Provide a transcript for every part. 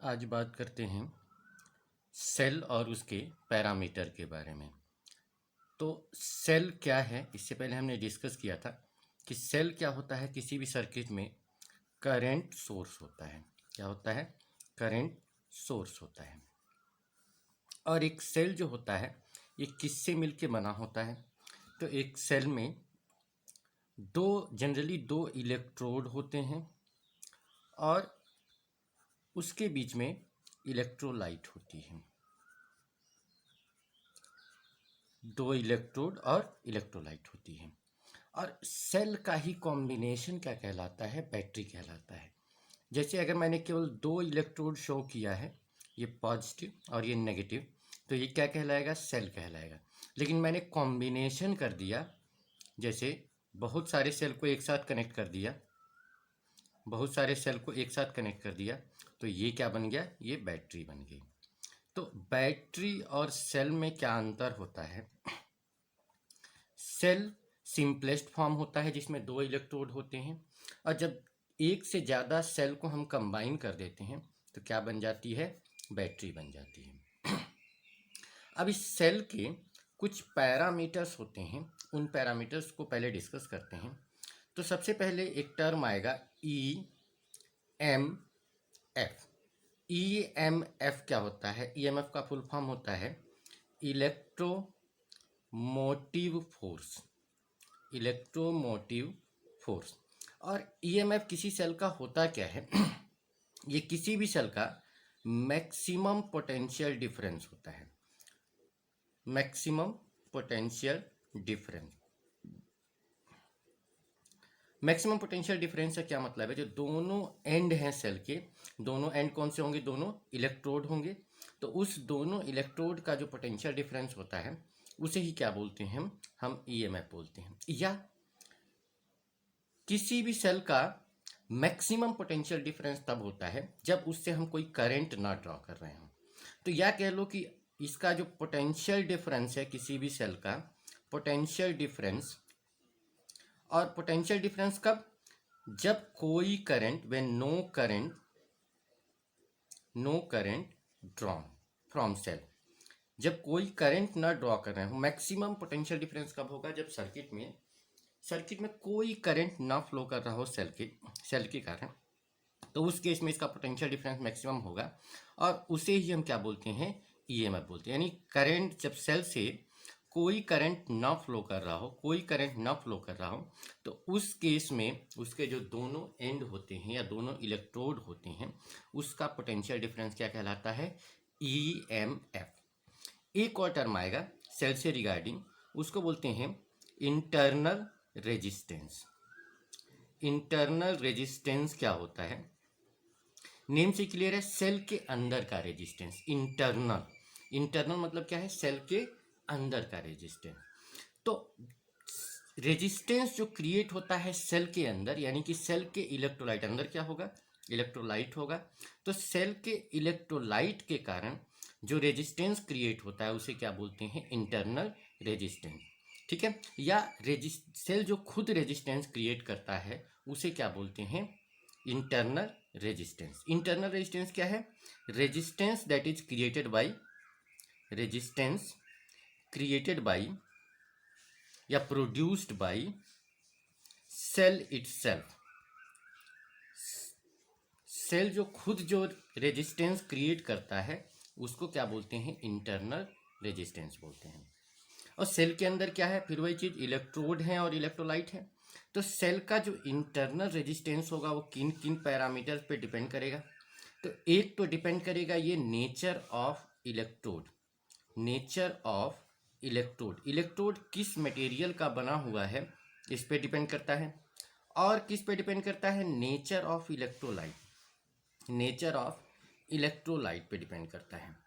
आज बात करते हैं सेल और उसके पैरामीटर के बारे में। तो सेल क्या है, इससे पहले हमने डिस्कस किया था कि सेल क्या होता है। किसी भी सर्किट में करंट सोर्स होता है। क्या होता है? करंट सोर्स होता है। और एक सेल जो होता है ये किससे मिलके बना होता है? तो एक सेल में जनरली दो इलेक्ट्रोड होते हैं और उसके बीच में इलेक्ट्रोलाइट होती है। दो इलेक्ट्रोड और इलेक्ट्रोलाइट होती है। और सेल का ही कॉम्बिनेशन क्या कहलाता है? बैटरी कहलाता है। जैसे अगर मैंने केवल दो इलेक्ट्रोड शो किया है, ये पॉजिटिव और ये नेगेटिव, तो ये क्या कहलाएगा? सेल कहलाएगा। लेकिन मैंने कॉम्बिनेशन कर दिया, जैसे बहुत सारे सेल को एक साथ कनेक्ट कर दिया, बहुत सारे सेल को एक साथ कनेक्ट कर दिया, तो ये क्या बन गया? ये बैटरी बन गई। तो बैटरी और सेल में क्या अंतर होता है? सेल सिंपलेस्ट फॉर्म होता है जिसमें दो इलेक्ट्रोड होते हैं, और जब एक से ज़्यादा सेल को हम कंबाइन कर देते हैं तो क्या बन जाती है? बैटरी बन जाती है। अब इस सेल के कुछ पैरामीटर्स होते हैं, उन पैरामीटर्स को पहले डिस्कस करते हैं। तो सबसे पहले एक टर्म आएगा EMF। EMF क्या होता है? EMF का फुल फॉर्म होता है इलेक्ट्रोमोटिव फोर्स। Electromotive force. और ईएमएफ किसी सेल का होता क्या है? ये किसी भी सेल का मैक्सिमम पोटेंशियल डिफरेंस होता है। Maximum potential difference. Maximum potential difference का क्या मतलब है? जो दोनों एंड हैं सेल के, दोनों एंड कौन से होंगे? दोनों इलेक्ट्रोड होंगे। तो उस दोनों इलेक्ट्रोड का जो पोटेंशियल डिफरेंस होता है उसे ही क्या बोलते हैं? हम ईएमएफ बोलते हैं। या किसी भी सेल का मैक्सिमम पोटेंशियल डिफरेंस तब होता है जब उससे हम कोई करंट ना ड्रॉ कर रहे हो। तो या कह लो कि इसका जो पोटेंशियल डिफरेंस है किसी भी सेल का, पोटेंशियल डिफरेंस, और पोटेंशियल डिफरेंस कब? जब कोई current, when no current drawn from cell. जब कोई करंट ना ड्रॉ कर रहे हो। मैक्सिमम पोटेंशियल डिफरेंस कब होगा? जब सर्किट में कोई करंट ना फ्लो कर रहा हो सेल के कारण, तो उस केस में इसका पोटेंशियल डिफरेंस मैक्सिमम होगा, और उसे ही हम क्या बोलते हैं? ईएमएफ बोलते हैं। यानी करंट, जब सेल से कोई करंट ना फ्लो कर रहा हो, तो उस केस में उसके जो दोनों एंड होते हैं या दोनों इलेक्ट्रोड होते हैं, उसका पोटेंशियल डिफरेंस क्या कहलाता है? ईएमएफ। एक और टर्म आएगा सेल से रिगार्डिंग, उसको बोलते हैं इंटरनल रेजिस्टेंस। इंटरनल रेजिस्टेंस क्या होता है? नेम से क्लियर है, सेल के अंदर का रेजिस्टेंस। इंटरनल मतलब क्या है? सेल के अंदर का रेजिस्टेंस। तो रेजिस्टेंस जो क्रिएट होता है सेल के अंदर, यानी कि सेल के इलेक्ट्रोलाइट, अंदर क्या होगा? इलेक्ट्रोलाइट होगा। तो सेल के इलेक्ट्रोलाइट के कारण जो रेजिस्टेंस क्रिएट होता है उसे क्या बोलते हैं? Internal resistance. ठीक है। या सेल जो खुद रेजिस्टेंस क्रिएट करता है उसे क्या बोलते हैं? Internal resistance. इंटरनल रेजिस्टेंस क्या है? Resistance that is created by या produced by cell itself. Cell जो खुद जो रेजिस्टेंस क्रिएट करता है उसको क्या बोलते हैं? इंटरनल रेजिस्टेंस बोलते हैं। और सेल के अंदर क्या है? फिर वही चीज, इलेक्ट्रोड है और इलेक्ट्रोलाइट है। तो सेल का जो इंटरनल रेजिस्टेंस होगा वो किन किन पैरामीटर्स पे डिपेंड करेगा? तो एक तो डिपेंड करेगा ये नेचर ऑफ इलेक्ट्रोड। इलेक्ट्रोड किस मटेरियल का बना हुआ है इस पे डिपेंड करता है। और किस पे डिपेंड करता है? नेचर ऑफ इलेक्ट्रोलाइट पे डिपेंड करता है।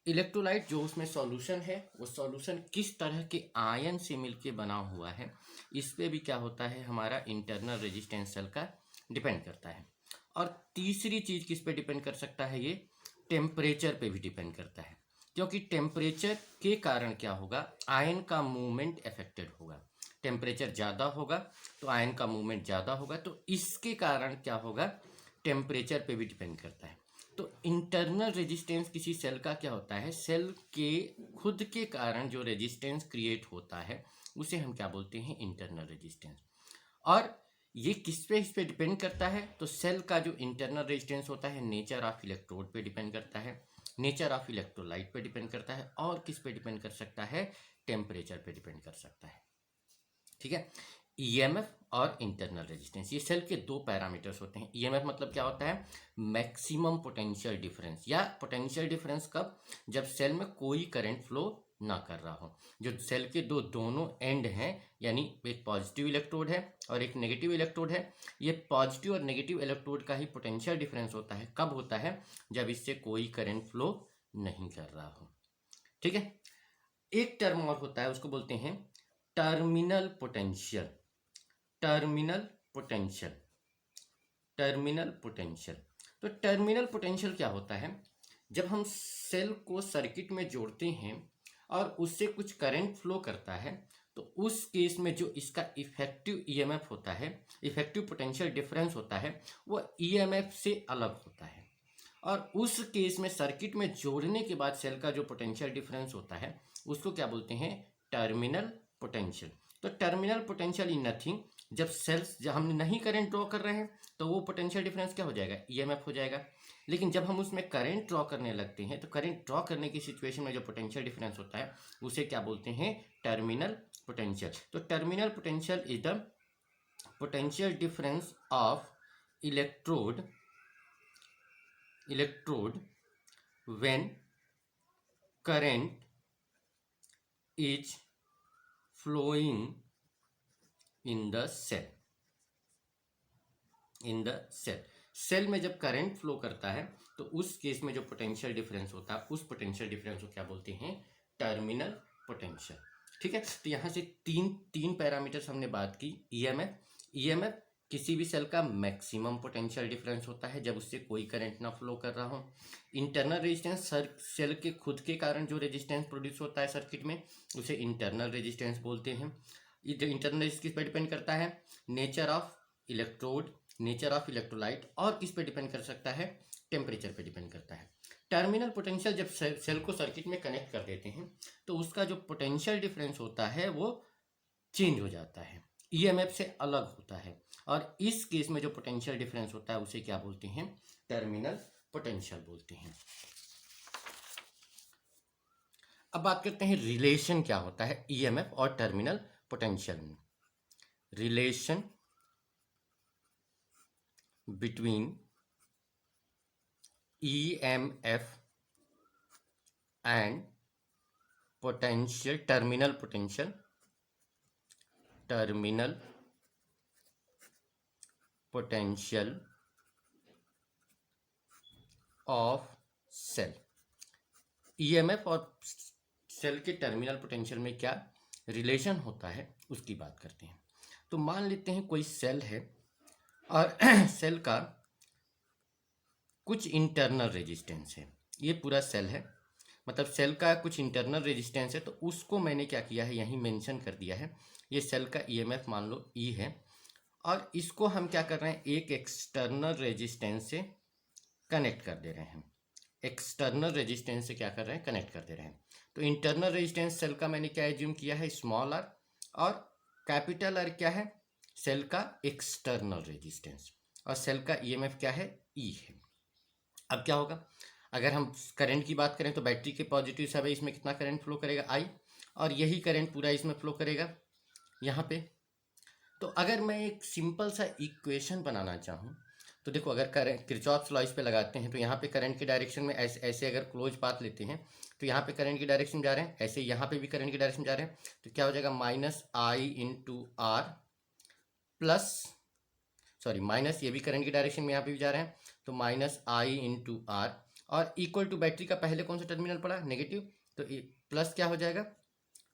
इलेक्ट्रोलाइट जो उसमें सॉल्यूशन है, वो सॉल्यूशन किस तरह के आयन से मिलके बना हुआ है, इस पे भी क्या होता है? हमारा इंटरनल रेजिस्टेंस सेल का डिपेंड करता है। और तीसरी चीज किस पे डिपेंड कर सकता है? ये टेम्परेचर पे भी डिपेंड करता है, क्योंकि टेम्परेचर के कारण क्या होगा? आयन का मूवमेंट अफेक्टेड होगा। टेम्परेचर ज़्यादा होगा तो आयन का मूवमेंट ज़्यादा होगा, तो इसके कारण क्या होगा? टेम्परेचर पे भी डिपेंड करता है। तो इंटरनल रेजिस्टेंस किसी सेल का क्या होता है, सेल के खुद के कारण जो रेजिस्टेंस क्रिएट होता है उसे हम क्या बोलते हैं, इंटरनल रेजिस्टेंस। और ये इस पे डिपेंड करता है, तो सेल का जो इंटरनल रेजिस्टेंस होता है नेचर ऑफ इलेक्ट्रोड पे डिपेंड करता है, नेचर ऑफ इलेक्ट्रोलाइट पे डिपेंड करता है, और किस पे डिपेंड कर सकता है, टेम्परेचर पे डिपेंड कर सकता है। ठीक है, ईएमएफ और इंटरनल रेजिस्टेंस, ये सेल के दो पैरामीटर्स होते हैं। ईएमएफ मतलब क्या होता है, मैक्सिमम पोटेंशियल डिफरेंस, या पोटेंशियल डिफरेंस कब, जब सेल में कोई करंट फ्लो ना कर रहा हो, जो सेल के दोनों एंड हैं, यानी एक पॉजिटिव इलेक्ट्रोड है और एक नेगेटिव इलेक्ट्रोड है, ये पॉजिटिव और नेगेटिव इलेक्ट्रोड का ही पोटेंशियल डिफरेंस होता है। कब होता है, जब इससे कोई करंट फ्लो नहीं कर रहा हो। ठीक है, एक टर्म और होता है, उसको बोलते हैं terminal potential. Terminal potential, terminal potential. तो टर्मिनल पोटेंशियल क्या होता है, जब हम सेल को सर्किट में जोड़ते हैं और उससे कुछ करंट फ्लो करता है, तो उस केस में जो इसका इफेक्टिव ईएमएफ होता है, इफेक्टिव पोटेंशियल डिफरेंस होता है, वो ईएमएफ से अलग होता है। और उस केस में सर्किट में जोड़ने के बाद सेल का जो पोटेंशियल डिफरेंस होता है उसको क्या बोलते हैं, टर्मिनल पोटेंशियल। तो टर्मिनल पोटेंशियल इन नथिंग, जब सेल्स, जब हम नहीं करंट ड्रॉ कर रहे हैं तो वो पोटेंशियल डिफरेंस क्या हो जाएगा, ईएमएफ हो जाएगा। लेकिन जब हम उसमें करंट ड्रॉ करने लगते हैं तो करंट ड्रॉ करने की सिचुएशन में जो पोटेंशियल डिफरेंस होता है उसे क्या बोलते हैं, टर्मिनल पोटेंशियल। तो terminal potential is the potential difference of electrode when current is flowing in the cell, cell में जब करंट फ्लो करता है तो उस केस में जो पोटेंशियल डिफरेंस होता है उस पोटेंशियल डिफरेंस को क्या बोलते हैं, टर्मिनल पोटेंशियल। ठीक है, तो यहाँ से तीन पैरामीटर्स हमने बात की। ईएमएफ किसी भी सेल का मैक्सिमम पोटेंशियल डिफरेंस होता है जब उससे कोई करंट ना फ्लो कर रहा हो। इंटरनल रेजिस्टेंस, सेल के खुद के कारण जो रेजिस्टेंस प्रोड्यूस होता है सर्किट में उसे इंटरनल रेजिस्टेंस बोलते हैं। इंटरनल रेजिस्टेंस किस पर डिपेंड करता है, nature of electrode, nature of electrolyte, और किस पे डिपेंड कर सकता है, टेम्परेचर पे डिपेंड करता है। टर्मिनल पोटेंशियल, जब सेल को सर्किट में कनेक्ट कर देते हैं तो उसका जो पोटेंशियल डिफरेंस होता है वो चेंज हो जाता है, ईएमएफ से अलग होता है, और इस केस में जो पोटेंशियल डिफरेंस होता है उसे क्या बोलते हैं, टर्मिनल पोटेंशियल बोलते हैं। अब बात करते हैं रिलेशन क्या होता है ईएमएफ और टर्मिनल पोटेंशियल में। Relation between EMF and potential, terminal potential of cell। EMF और सेल के टर्मिनल पोटेंशियल में क्या रिलेशन होता है उसकी बात करते हैं। तो मान लेते हैं कोई सेल है और सेल का कुछ इंटरनल रेजिस्टेंस है, ये पूरा सेल है, मतलब सेल का कुछ इंटरनल रेजिस्टेंस है, तो उसको मैंने क्या किया है, यहीं मेंशन कर दिया है। ये सेल का ईएमएफ मान लो ई है, और इसको हम क्या कर रहे हैं, एक एक्सटर्नल रेजिस्टेंस से कनेक्ट कर दे रहे हैं। एक्सटर्नल रेजिस्टेंस से क्या कर रहे हैं, कनेक्ट कर दे रहे हैं। तो इंटरनल रेजिस्टेंस सेल का मैंने क्या एज्यूम किया है, स्मॉल आर, और कैपिटल आर क्या है, सेल का एक्सटर्नल रेजिस्टेंस, और सेल का ईएमएफ क्या है, ई है। अब क्या होगा, अगर हम करंट की बात करें तो बैटरी के पॉजिटिव सब है, इसमें कितना करंट फ्लो करेगा, आई, और यही करंट पूरा इसमें फ्लो करेगा यहाँ पे। तो अगर मैं एक सिंपल सा इक्वेशन बनाना चाहूँ तो देखो, अगर करंट किरचॉफ्स लॉ इस पे लगाते हैं तो यहाँ पे करंट के डायरेक्शन में ऐसे अगर क्लोज पाथ लेते हैं तो यहाँ पे करंट की डायरेक्शन जा रहे हैं, ऐसे यहाँ पे भी करंट की डायरेक्शन जा रहे हैं, तो क्या हो जाएगा, minus I into R plus, sorry minus, ये भी करंट की डायरेक्शन में यहाँ पे भी जा रहे हैं, तो माइनस आई इंटू आर, और इक्वल टू बैटरी का पहले कौन सा टर्मिनल पड़ा, नेगेटिव, तो प्लस क्या हो जाएगा,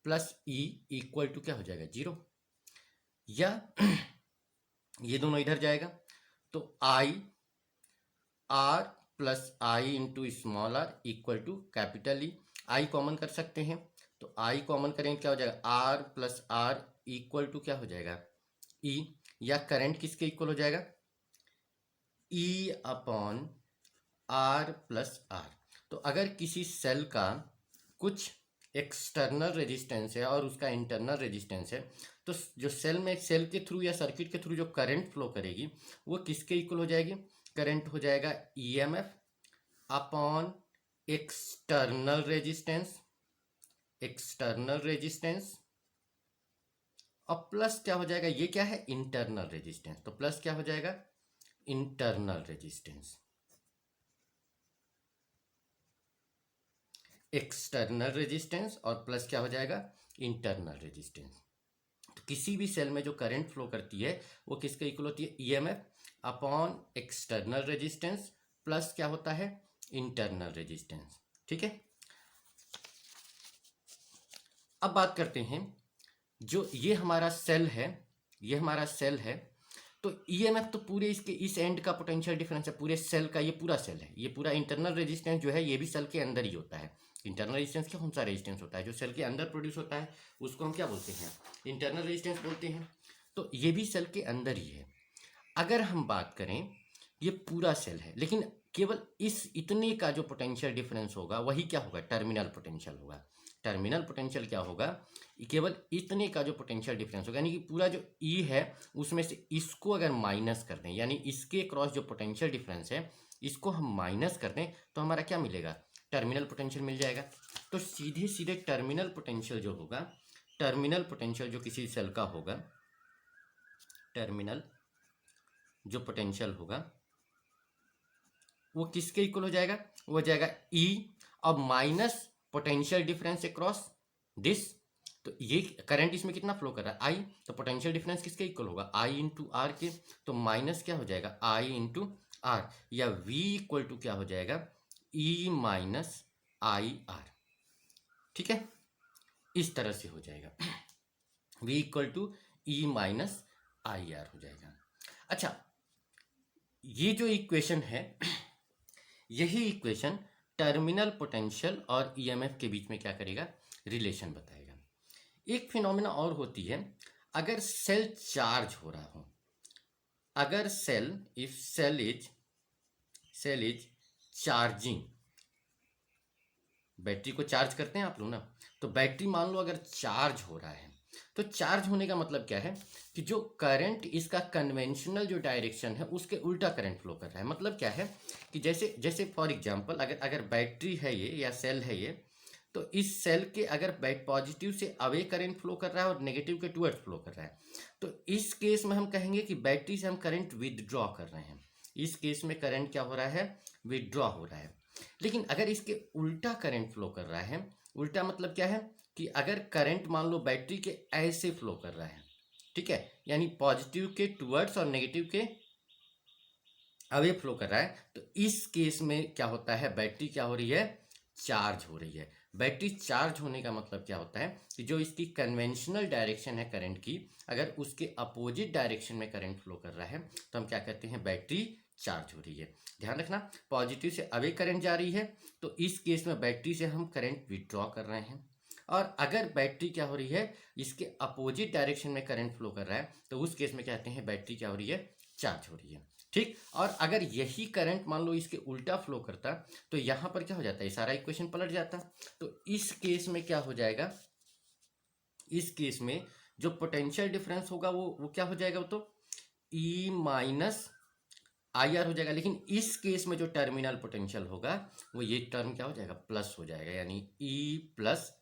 प्लस ई इक्वल टू क्या हो जाएगा, जीरो, या ये दोनों इधर जाएगा तो I R plus I into small R equal to capital E. I common कर सकते हैं, तो आई कॉमन करेंगे क्या हो जाएगा, R plus R equal to क्या हो जाएगा, ई, या करंट किसके इक्वल हो जाएगा, E upon R plus R. तो अगर किसी सेल का कुछ एक्सटर्नल रेजिस्टेंस है और उसका इंटरनल रेजिस्टेंस है, तो जो सेल के थ्रू या सर्किट के थ्रू जो करंट फ्लो करेगी वो किसके इक्वल हो जाएगी? करंट हो जाएगा ईएमएफ अपॉन एक्सटर्नल रेजिस्टेंस और प्लस क्या हो जाएगा? ये क्या है? Internal resistance. तो प्लस क्या हो जाएगा? Internal resistance. एक्सटर्नल रेजिस्टेंस और प्लस क्या हो जाएगा? Internal resistance. तो किसी भी सेल में जो करंट फ्लो करती है वो किसके इक्वल होती है? EMF upon external resistance plus क्या होता है? Internal resistance. ठीक है, अब बात करते हैं, जो ये हमारा सेल है, तो ईएमएफ तो पूरे इसके इस एंड का पोटेंशियल डिफरेंस है, पूरे सेल का, ये पूरा सेल है, ये पूरा इंटरनल रेजिस्टेंस जो है ये भी सेल के अंदर ही होता है। इंटरनल रेजिस्टेंस क्या? कौन सा रेजिस्टेंस होता है जो सेल के अंदर प्रोड्यूस होता है, उसको हम क्या बोलते हैं? इंटरनल रेजिस्टेंस बोलते हैं। तो ये भी सेल के अंदर ही है। अगर हम बात करें, ये पूरा सेल है, लेकिन केवल इस इतने का जो पोटेंशियल डिफरेंस होगा वही क्या होगा? टर्मिनल पोटेंशियल होगा। टर्मिनल पोटेंशियल क्या होगा? केवल इतने का जो पोटेंशियल डिफरेंस होगा, यानी कि पूरा जो ई है उसमें से इसको अगर माइनस कर दें, यानी इसके क्रॉस जो पोटेंशियल डिफरेंस है इसको हम माइनस कर दें, तो हमारा क्या मिलेगा? टर्मिनल पोटेंशियल मिल जाएगा। तो सीधे सीधे टर्मिनल पोटेंशियल जो होगा, टर्मिनल पोटेंशियल जो किसी सेल का होगा, टर्मिनल जो पोटेंशियल होगा वो किसके इक्वल हो जाएगा? वो हो जाएगा ई और minus potential difference across this. तो ये करंट इसमें कितना फ्लो कर रहा है? आई। तो पोटेंशियल डिफरेंस किसके इक्वल होगा? आई इंटू आर के। तो माइनस क्या हो जाएगा? आई इंटू आर, या वी इक्वल टू क्या हो जाएगा? E minus I R. ठीक है, इस तरह से हो जाएगा, V equal to E minus I R हो जाएगा। अच्छा, ये जो इक्वेशन है यही इक्वेशन टर्मिनल पोटेंशियल और ईएमएफ के बीच में क्या करेगा? रिलेशन बताएगा। एक फिनोमेना और होती है, अगर सेल चार्ज हो रहा हो, अगर if cell is charging, battery को चार्ज करते हैं आप लोग ना, तो बैटरी मान लो अगर चार्ज हो रहा है, तो चार्ज होने का मतलब क्या है? कि जो करंट इसका कन्वेंशनल जो डायरेक्शन है उसके उल्टा करंट फ्लो कर रहा है। मतलब क्या है कि जैसे फॉर एग्जांपल अगर बैटरी है ये या सेल है ये, तो इस सेल के अगर पॉजिटिव से अवे करंट फ्लो कर रहा है और नेगेटिव के टुवर्ड्स फ्लो कर रहा है, तो इस केस में हम कहेंगे कि बैटरी से हम करंट विदड्रॉ कर रहे हैं। इस केस में करंट क्या हो रहा है? विदड्रॉ हो रहा है। लेकिन अगर इसके उल्टा करंट फ्लो कर रहा है, उल्टा मतलब क्या है कि अगर करंट मान लो बैटरी के ऐसे फ्लो कर रहा है, ठीक है, यानी पॉजिटिव के टुवर्ड्स और नेगेटिव के अवे फ्लो कर रहा है, तो इस केस में क्या होता है? बैटरी क्या हो रही है? चार्ज हो रही है। बैटरी चार्ज होने का मतलब क्या होता है कि जो इसकी कन्वेंशनल डायरेक्शन है करंट की, अगर उसके अपोजिट डायरेक्शन में करंट फ्लो कर रहा है तो हम क्या कहते हैं? बैटरी चार्ज हो रही है। ध्यान रखना, पॉजिटिव से अवे करंट जा रही है, तो इस केस में बैटरी से हम करंट विड्रॉ कर रहे हैं। और अगर बैटरी क्या हो रही है? इसके अपोजिट डायरेक्शन में करंट फ्लो कर रहा है, तो उस केस में कहते हैं बैटरी क्या हो रही है? चार्ज हो रही है। ठीक, और अगर यही करंट मान लो इसके उल्टा फ्लो करता, तो यहां पर क्या हो जाता है? सारा इक्वेशन पलट जाता। तो इस केस में क्या हो जाएगा? इस केस में जो पोटेंशियल डिफरेंस होगा वो क्या हो जाएगा? वो तो ई माइनस आई आर हो जाएगा। लेकिन इस केस में जो टर्मिनल पोटेंशियल होगा वो ये टर्म क्या हो जाएगा? प्लस हो जाएगा, यानी ई प्लस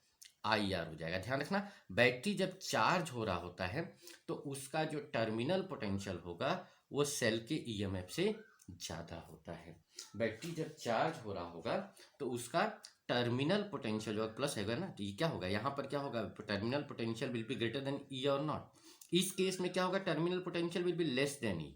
आई आर हो जाएगा। ध्यान रखना, बैटरी जब चार्ज हो रहा होता है तो उसका जो टर्मिनल पोटेंशियल होगा वो सेल के ईएमएफ से ज़्यादा होता है। बैटरी जब चार्ज हो रहा होगा तो उसका टर्मिनल पोटेंशियल जो प्लस होगा ना, तो ये क्या होगा? यहाँ पर क्या होगा? Terminal potential will be greater than E और नॉट। इस केस में क्या होगा? Terminal potential will be less than E.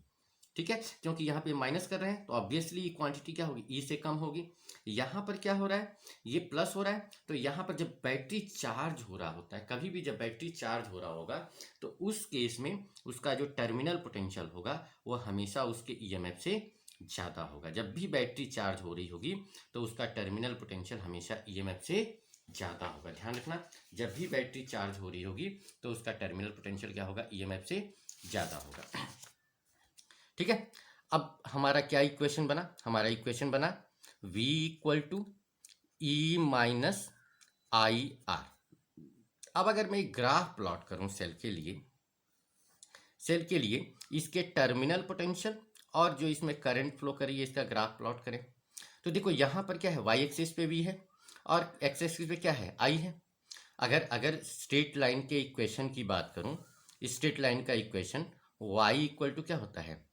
ठीक है, क्योंकि यहाँ पे माइनस कर रहे हैं तो ऑब्वियसली क्वांटिटी क्या होगी? ई से कम होगी। यहाँ पर क्या हो रहा है? ये प्लस हो रहा है। तो यहाँ पर जब बैटरी चार्ज हो रहा होता है, कभी भी जब बैटरी चार्ज हो रहा होगा, तो उस केस में उसका जो टर्मिनल पोटेंशियल होगा वो हमेशा उसके ईएमएफ से ज़्यादा होगा। जब भी बैटरी चार्ज हो रही होगी तो उसका टर्मिनल पोटेंशियल हमेशा ईएमएफ से ज़्यादा होगा। ध्यान रखना, जब भी बैटरी चार्ज हो रही होगी तो उसका टर्मिनल पोटेंशियल क्या होगा? ईएमएफ से ज़्यादा होगा। ठीक है, अब हमारा क्या इक्वेशन बना? हमारा इक्वेशन बना V equal to E minus I R. अब अगर मैं एक ग्राफ प्लॉट करूं सेल के लिए इसके टर्मिनल पोटेंशियल और जो इसमें करंट फ्लो कर रही है इसका ग्राफ प्लॉट करें, तो देखो यहाँ पर क्या है, वाई एक्सिस पे भी है और एक्स एक्सिस पे क्या है, आई है। अगर अगर स्ट्रेट लाइन के इक्वेशन की बात करूं, स्ट्रेट लाइन का इक्वेशन y इक्वल टू क्या होता है,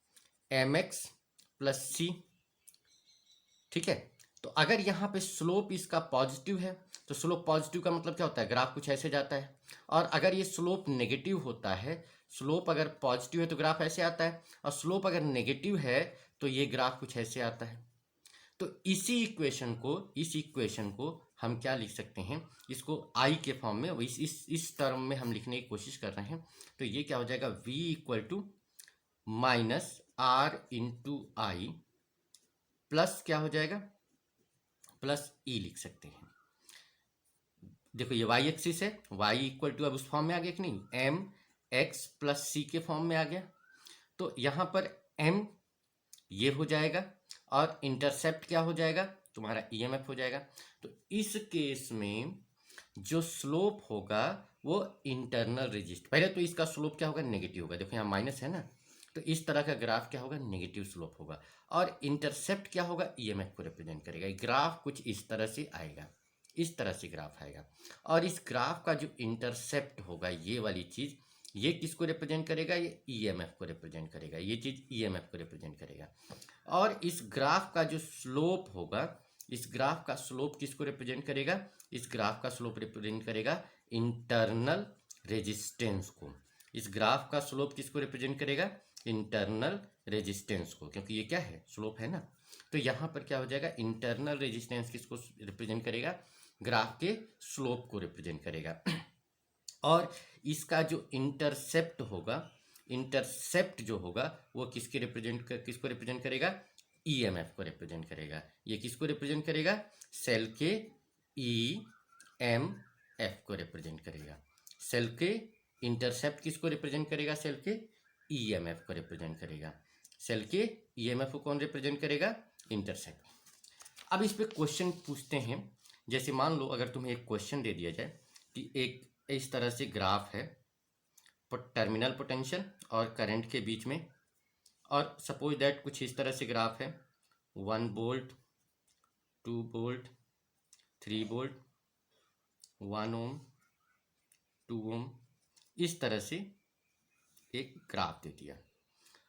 एम एक्स प्लस सी। ठीक है, तो अगर यहाँ पे स्लोप इसका पॉजिटिव है तो स्लोप पॉजिटिव का मतलब क्या होता है, ग्राफ कुछ ऐसे जाता है। और अगर ये स्लोप नेगेटिव होता है, स्लोप अगर पॉजिटिव है तो ग्राफ ऐसे आता है, और स्लोप अगर नेगेटिव है तो ये ग्राफ कुछ ऐसे आता है। तो इस इक्वेशन को हम क्या लिख सकते हैं, इसको आई के फॉर्म में, इस टर्म में हम लिखने की कोशिश कर रहे हैं। तो ये क्या हो जाएगा, v equal to minus R into I plus क्या हो जाएगा, प्लस ई लिख सकते हैं। देखो ये y एक्सिस है, y इक्वल टू अब उस फॉर्म में आ गया कि नहीं, एम एक्स प्लस सी के फॉर्म में आ गया। तो यहाँ पर m ये हो जाएगा और इंटरसेप्ट क्या हो जाएगा, तुम्हारा ईएमएफ हो जाएगा। तो इस केस में जो स्लोप होगा वो इंटरनल रेजिस्ट, पहले तो इसका स्लोप क्या होगा, नेगेटिव होगा। देखो यहाँ माइनस है ना, तो इस तरह का ग्राफ क्या होगा, नेगेटिव स्लोप होगा। और इंटरसेप्ट क्या होगा, ईएमएफ को रिप्रेजेंट करेगा। ग्राफ कुछ इस तरह से आएगा, इस तरह से ग्राफ आएगा। और इस ग्राफ का जो इंटरसेप्ट होगा, ये वाली चीज, ये किसको रिप्रेजेंट करेगा, ये ईएमएफ को रिप्रेजेंट करेगा, ये चीज ईएमएफ को रिप्रेजेंट करेगा। और इस ग्राफ का जो स्लोप होगा, इस ग्राफ का स्लोप किसको रिप्रेजेंट करेगा, इस ग्राफ का स्लोप रिप्रेजेंट करेगा इंटरनल रेजिस्टेंस को। इस ग्राफ का स्लोप किसको रिप्रेजेंट करेगा, इंटरनल रेजिस्टेंस को, क्योंकि ये क्या है, स्लोप है ना। तो यहाँ पर क्या हो जाएगा, इंटरनल रेजिस्टेंस किसको रिप्रेजेंट करेगा, ग्राफ के स्लोप को रिप्रेजेंट करेगा। और इसका जो इंटरसेप्ट होगा, इंटरसेप्ट जो होगा वो किसको रिप्रेजेंट करेगा, ईएमएफ को रिप्रेजेंट करेगा। ये किसको रिप्रेजेंट करेगा, सेल के ईएमएफ को रिप्रेजेंट करेगा। सेल के इंटरसेप्ट किसको रिप्रेजेंट करेगा, सेल के ईएमएफ को रिप्रेजेंट करेगा। सेल के ईएमएफ को कौन रिप्रेजेंट करेगा, इंटरसेप्ट। अब इस पे क्वेश्चन पूछते हैं। जैसे मान लो अगर तुम्हें एक क्वेश्चन दे दिया जाए कि एक इस तरह से ग्राफ है टर्मिनल पोटेंशियल और करंट के बीच में, और सपोज दैट कुछ इस तरह से ग्राफ है 1 वोल्ट 2 वोल्ट 3 वोल्ट 1 ओम 2 ओम, इस तरह से एक ग्राफ दे दिया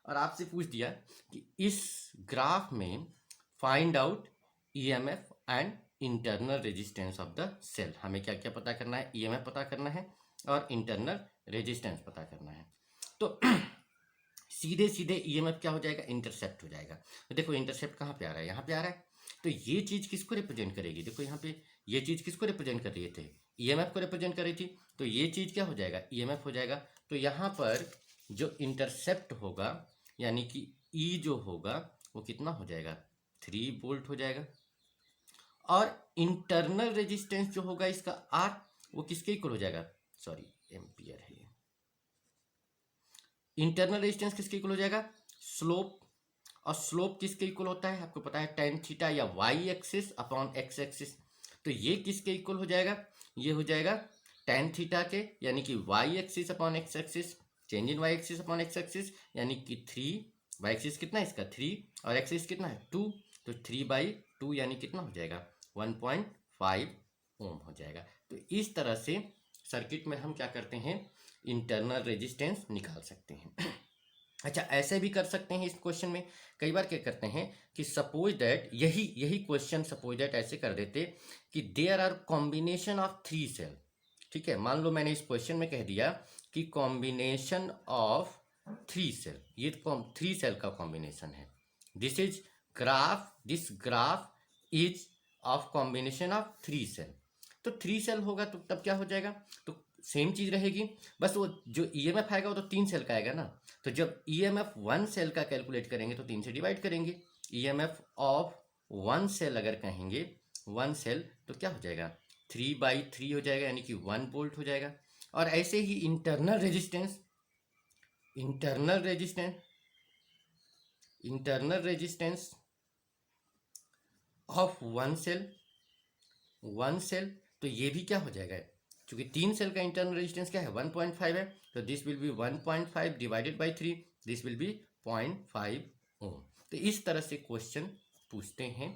और आपसे पूछ दिया कि इस ग्राफ में find out EMF and internal resistance of the cell. हमें क्या क्या पता करना है, ईएमएफ पता करना है और इंटरनल रेजिस्टेंस पता करना है। तो सीधे सीधे ईएमएफ क्या हो जाएगा, इंटरसेप्ट हो जाएगा। तो देखो इंटरसेप्ट कहाँ पे आ रहा है, यहाँ पे आ रहा है। तो ये चीज किसको रिप्रेजेंट करेगी, देखो यहाँ पे ये चीज किसको रिप्रेजेंट कर रही थे, ईएमएफ को रिप्रेजेंट कर रही थी। तो ये चीज क्या हो जाएगा, ईएमएफ हो जाएगा। तो यहाँ पर जो इंटरसेप्ट होगा यानी कि ई जो होगा वो कितना हो जाएगा, 3 वोल्ट हो जाएगा। और इंटरनल रेजिस्टेंस जो होगा इसका आर, वो किसके इक्वल हो जाएगा, सॉरी एम्पियर है ये। इंटरनल रेजिस्टेंस किसके इक्वल हो जाएगा, स्लोप। और स्लोप किसके इक्वल होता है, आपको पता है tan थीटा या Y axis upon X axis. तो ये किसके इक्वल हो जाएगा, ये हो जाएगा tan थीटा के, यानी कि Y axis upon X axis, change in Y axis upon X axis, यानी कि 3, वाई एक्सिस कितना है इसका 3 और एक्सिस कितना है 2, तो 3/2 यानी कितना हो जाएगा 1.5 ओम हो जाएगा। तो इस तरह से सर्किट में हम क्या करते हैं, इंटरनल रेजिस्टेंस निकाल सकते हैं। अच्छा, ऐसे भी कर सकते हैं। इस क्वेश्चन में कई बार क्या करते हैं कि सपोज दैट यही क्वेश्चन सपोज दैट ऐसे कर देते कि there are combination of 3 cell. ठीक है, मान लो मैंने इस क्वेश्चन में कह दिया कि कॉम्बिनेशन ऑफ 3 सेल, ये 3 सेल का कॉम्बिनेशन है। This graph is of combination of 3 cell. तो 3 सेल होगा तो तब क्या हो जाएगा, तो सेम चीज रहेगी, बस वो जो ईएमएफ आएगा वो तो 3 सेल का आएगा ना। तो जब ईएमएफ 1 सेल का कैलकुलेट करेंगे तो 3 से डिवाइड करेंगे। ईएमएफ ऑफ 1 सेल अगर कहेंगे 1 सेल तो क्या हो जाएगा 3/3 हो जाएगा, यानी कि 1 वोल्ट हो जाएगा। और ऐसे ही internal resistance of one cell, तो ये भी क्या हो जाएगा, क्योंकि 3 सेल का इंटरनल रेजिस्टेंस क्या है 1.5 है, तो this will be 1.5 divided by 3, this will be 0.5 ओम। तो इस तरह से क्वेश्चन पूछते हैं